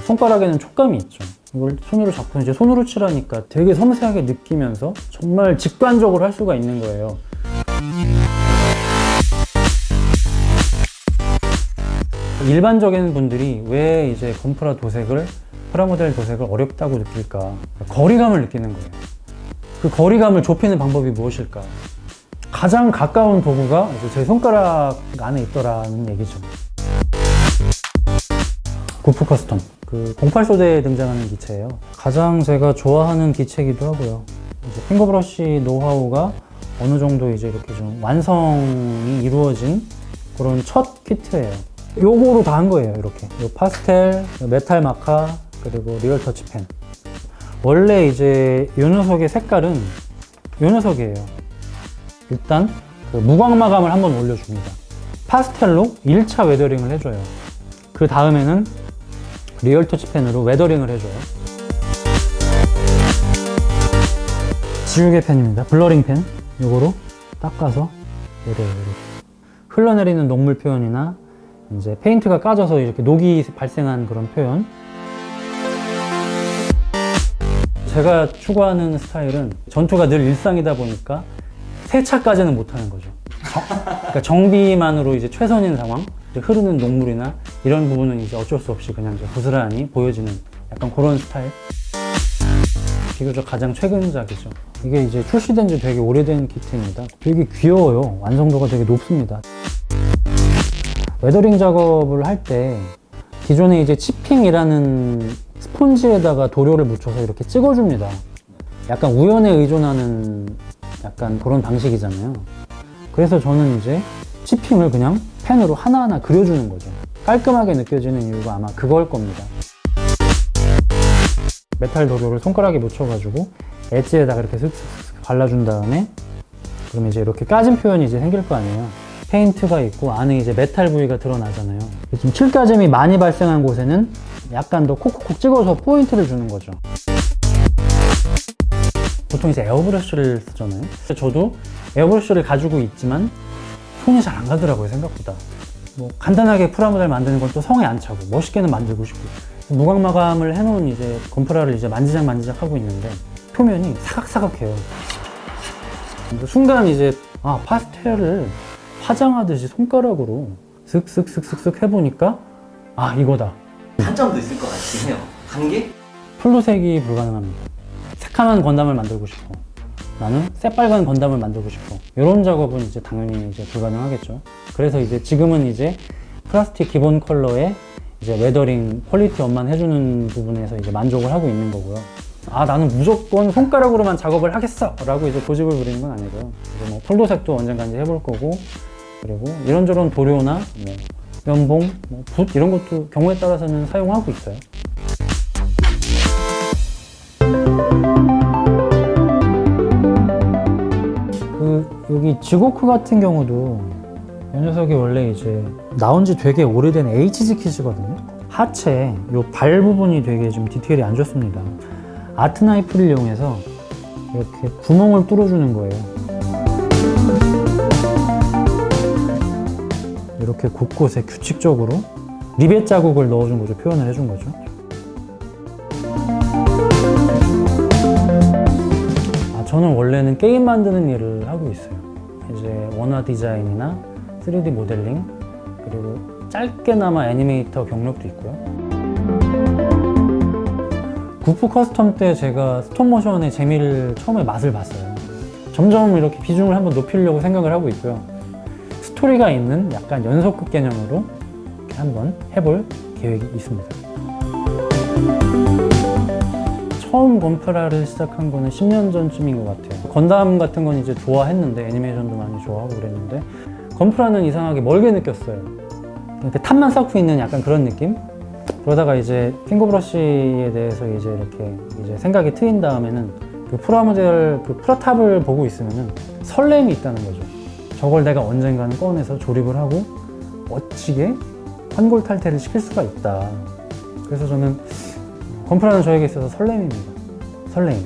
손가락에는 촉감이 있죠. 이걸 손으로 잡고 이제 손으로 칠하니까 되게 섬세하게 느끼면서 정말 직관적으로 할 수가 있는 거예요. 일반적인 분들이 왜 이제 건프라 도색을, 프라모델 도색을 어렵다고 느낄까? 거리감을 느끼는 거예요. 그 거리감을 좁히는 방법이 무엇일까? 가장 가까운 도구가 이제 제 손가락 안에 있더라는 얘기죠. 구프 커스텀. 그 08소대에 등장하는 기체예요. 가장 제가 좋아하는 기체이기도 하고요. 이제 핑거브러쉬 노하우가 어느 정도 이제 이렇게 좀 완성이 이루어진 그런 첫 키트예요. 요거로 다 한 거예요. 이렇게 요 파스텔, 메탈 마카, 그리고 리얼 터치 펜. 원래 이제 이 녀석의 색깔은 이 녀석이에요. 일단 그 무광 마감을 한번 올려줍니다. 파스텔로 1차 웨더링을 해줘요. 그 다음에는 리얼 터치 펜으로 웨더링을 해줘요. 지우개 펜입니다. 블러링 펜. 요거로 닦아서 내려요. 이렇게. 흘러내리는 녹물 표현이나 이제 페인트가 까져서 이렇게 녹이 발생한 그런 표현. 제가 추구하는 스타일은 전투가 늘 일상이다 보니까 세차까지는 못하는 거죠. 그러니까 정비만으로 이제 최선인 상황, 이제 흐르는 녹물이나 이런 부분은 이제 어쩔 수 없이 그냥 이제 고스란히 보여지는 약간 그런 스타일. 비교적 가장 최근작이죠. 이게 이제 출시된 지 되게 오래된 키트입니다. 되게 귀여워요. 완성도가 되게 높습니다. 웨더링 작업을 할 때 기존에 이제 치핑이라는 스폰지에다가 도료를 묻혀서 이렇게 찍어줍니다. 약간 우연에 의존하는 약간 그런 방식이잖아요. 그래서 저는 이제 치핑을 그냥 펜으로 하나하나 그려주는 거죠. 깔끔하게 느껴지는 이유가 아마 그걸 겁니다. 메탈 도료를 손가락에 묻혀가지고 엣지에다가 이렇게 슥슥 발라준 다음에 그럼 이제 이렇게 까진 표현이 이제 생길 거 아니에요. 페인트가 있고 안에 이제 메탈 부위가 드러나잖아요. 지금 칠가잼이 많이 발생한 곳에는 약간 더 콕콕콕 찍어서 포인트를 주는 거죠. 보통 이제 에어브러쉬를 쓰잖아요. 저도 에어브러쉬를 가지고 있지만 손이 잘 안 가더라고요, 생각보다. 뭐 간단하게 프라모델 만드는 건 또 성에 안 차고 멋있게는 만들고 싶고, 무광 마감을 해놓은 이제 건프라를 이제 만지작 하고 있는데 표면이 사각사각해요. 순간 이제 파스텔을 화장하듯이 손가락으로 슥슥슥슥슥 해보니까 이거다. 단점도 있을 것 같긴 해요. 단계? 플로색이 불가능합니다. 새카만 건담을 만들고 싶어. 나는 새빨간 건담을 만들고 싶어. 이런 작업은 이제 당연히 이제 불가능하겠죠. 그래서 이제 지금은 이제 플라스틱 기본 컬러에 이제 웨더링 퀄리티 업만 해주는 부분에서 이제 만족을 하고 있는 거고요. 나는 무조건 손가락으로만 작업을 하겠어! 라고 이제 고집을 부리는 건 아니고요. 이제 뭐 폴도색도 언젠가 이제 해볼 거고, 그리고 이런저런 도료나 뭐 면봉, 붓 이런 것도 경우에 따라서는 사용하고 있어요. 여기 지고크 같은 경우도 이 녀석이 원래 이제 나온 지 되게 오래된 HG 킷이거든요. 하체 요 발 부분이 되게 좀 디테일이 안 좋습니다. 아트 나이프를 이용해서 이렇게 구멍을 뚫어주는 거예요. 이렇게 곳곳에 규칙적으로 리벳 자국을 넣어준 거죠. 표현을 해준 거죠. 저는 원래는 게임 만드는 일을 하고 있어요. 이제 원화 디자인이나 3D 모델링, 그리고 짧게나마 애니메이터 경력도 있고요. 구프 커스텀 때 제가 스톱모션의 재미를 처음에 맛을 봤어요. 점점 이렇게 비중을 한번 높이려고 생각을 하고 있고요. 스토리가 있는 약간 연속극 개념으로 이렇게 한번 해볼 계획이 있습니다. 처음 건프라를 시작한 거는 10년 전쯤인 것 같아요. 건담 같은 건 이제 좋아했는데, 애니메이션도 많이 좋아하고 그랬는데, 건프라는 이상하게 멀게 느꼈어요. 이렇게 탑만 쌓고 있는 약간 그런 느낌? 그러다가 이제 핑거브러쉬에 대해서 이제 이렇게 이제 생각이 트인 다음에는 그 프라모델, 그 프라탑을 보고 있으면은 설렘이 있다는 거죠. 저걸 내가 언젠가는 꺼내서 조립을 하고 멋지게 환골탈태를 시킬 수가 있다. 그래서 저는 건프라는 저에게 있어서 설렘입니다. 설렘.